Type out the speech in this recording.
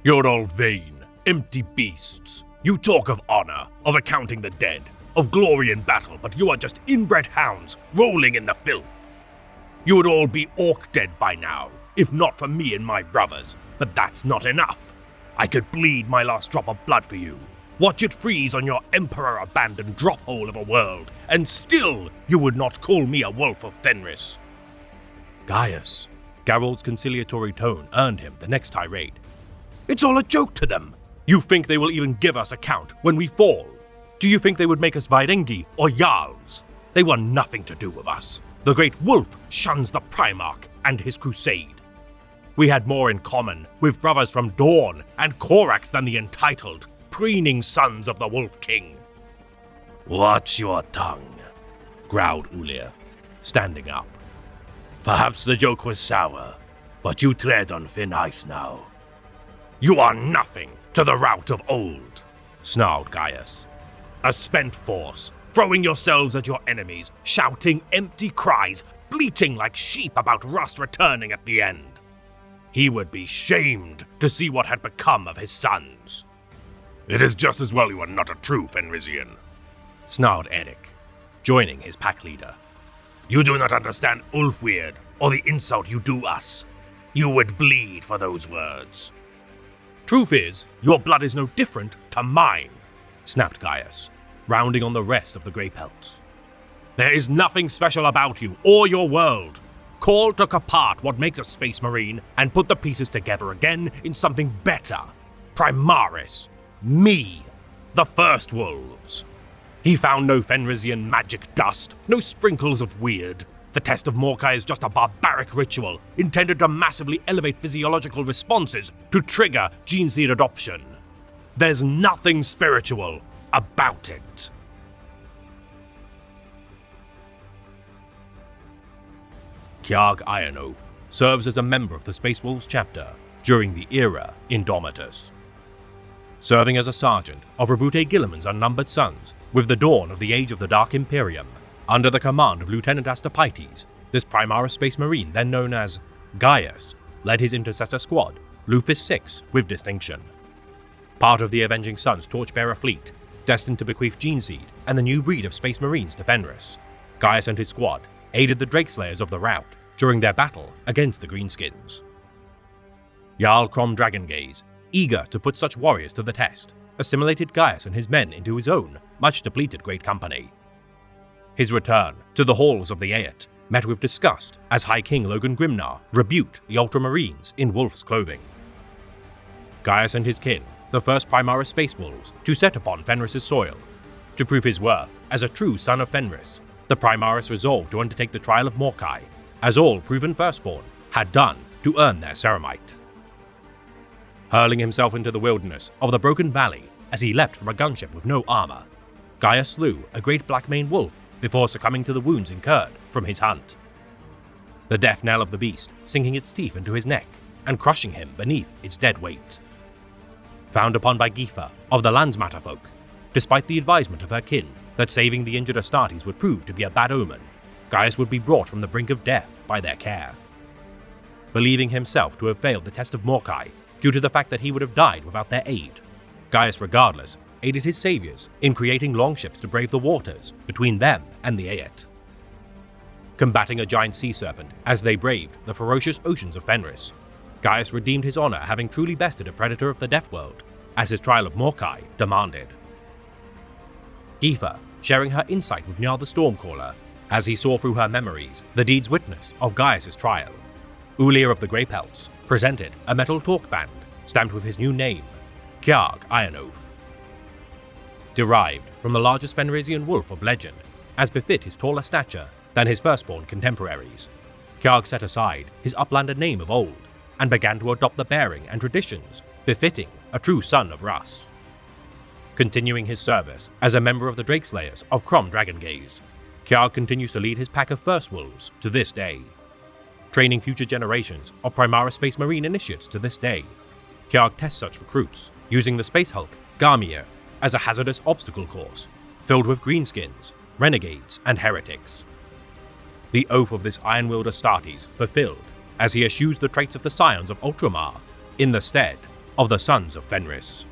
You're all vain, empty beasts. You talk of honor, of accounting the dead, of glory in battle, but you are just inbred hounds rolling in the filth. You would all be orc dead by now, if not for me and my brothers, but that's not enough. I could bleed my last drop of blood for you, watch it freeze on your emperor-abandoned drop-hole of a world, and still you would not call me a wolf of Fenris. Gaius. Geralt's conciliatory tone earned him the next tirade. It's all a joke to them. You think they will even give us account when we fall? Do you think they would make us Vaerengi or Jarls? They want nothing to do with us. The great wolf shuns the Primarch and his crusade. We had more in common with brothers from Dorne and Corax than the entitled, preening sons of the Wolf King. Watch your tongue, growled Ulir, standing up. Perhaps the joke was sour, but you tread on thin ice now. You are nothing to the rout of old, snarled Gaius. A spent force, throwing yourselves at your enemies, shouting empty cries, bleating like sheep about rust returning at the end. He would be shamed to see what had become of his sons. It is just as well you are not a true Fenrisian, snarled Eric, joining his pack leader. You do not understand Ulfweird or the insult you do us. You would bleed for those words. Truth is, your blood is no different to mine, snapped Gaius, rounding on the rest of the Grey Pelts. There is nothing special about you or your world. Khorne took apart what makes a Space Marine and put the pieces together again in something better. Primaris. Me. The First Wolves. He found no Fenrisian magic dust, no sprinkles of weird. The test of Morkai is just a barbaric ritual intended to massively elevate physiological responses to trigger gene seed adoption. There's nothing spiritual about it. Kjarg Iron-Oath serves as a member of the Space Wolves chapter during the Era Indomitus. Serving as a sergeant of Roboute Guilliman's unnumbered sons with the dawn of the Age of the Dark Imperium, under the command of Lieutenant Astapaites, this Primaris Space Marine, then known as Gaius, led his intercessor squad, Lupus 6, with distinction. Part of the Avenging Sons Torchbearer fleet, destined to bequeath Geneseed and the new breed of Space Marines to Fenris, Gaius and his squad aided the Drakeslayers of the Rout during their battle against the Greenskins. Jarl Crom Dragongaze, eager to put such warriors to the test, assimilated Gaius and his men into his own, much depleted great company. His return to the halls of the Aet met with disgust as High King Logan Grimnar rebuked the Ultramarines in wolf's clothing. Gaius and his kin, the first Primaris Space Wolves to set upon Fenris' soil. To prove his worth as a true son of Fenris, the Primaris resolved to undertake the trial of Morkai, as all proven firstborn had done to earn their Ceramite. Hurling himself into the wilderness of the Broken Valley as he leapt from a gunship with no armor, Gaius slew a great black-maned wolf before succumbing to the wounds incurred from his hunt. The death knell of the beast sinking its teeth into his neck and crushing him beneath its dead weight. Found upon by Gifa of the Landsmatterfolk, despite the advisement of her kin that saving the injured Astartes would prove to be a bad omen, Gaius would be brought from the brink of death by their care. Believing himself to have failed the test of Morkai due to the fact that he would have died without their aid, Gaius regardless aided his saviors in creating longships to brave the waters between them and the Aet. Combating a giant sea serpent as they braved the ferocious oceans of Fenris, Gaius redeemed his honor having truly bested a predator of the Death World, as his trial of Morkai demanded. Gifa sharing her insight with Njal the Stormcaller, as he saw through her memories the deed's witness of Gaius' trial. Ulir of the Grey Pelts presented a metal talk band stamped with his new name, Kjarg Iron-Oath. Derived from the largest Fenrisian wolf of legend, as befit his taller stature than his firstborn contemporaries, Kjarg set aside his uplander name of old and began to adopt the bearing and traditions befitting a true son of Russ. Continuing his service as a member of the Drakeslayers of Crom Dragongaze, Kjarg continues to lead his pack of First Wolves to this day. Training future generations of Primaris Space Marine initiates to this day, Kjarg tests such recruits using the Space Hulk Garmir as a hazardous obstacle course filled with greenskins, renegades, and heretics. The oath of this iron-willed Astartes fulfilled as he eschews the traits of the scions of Ultramar in the stead of the sons of Fenris.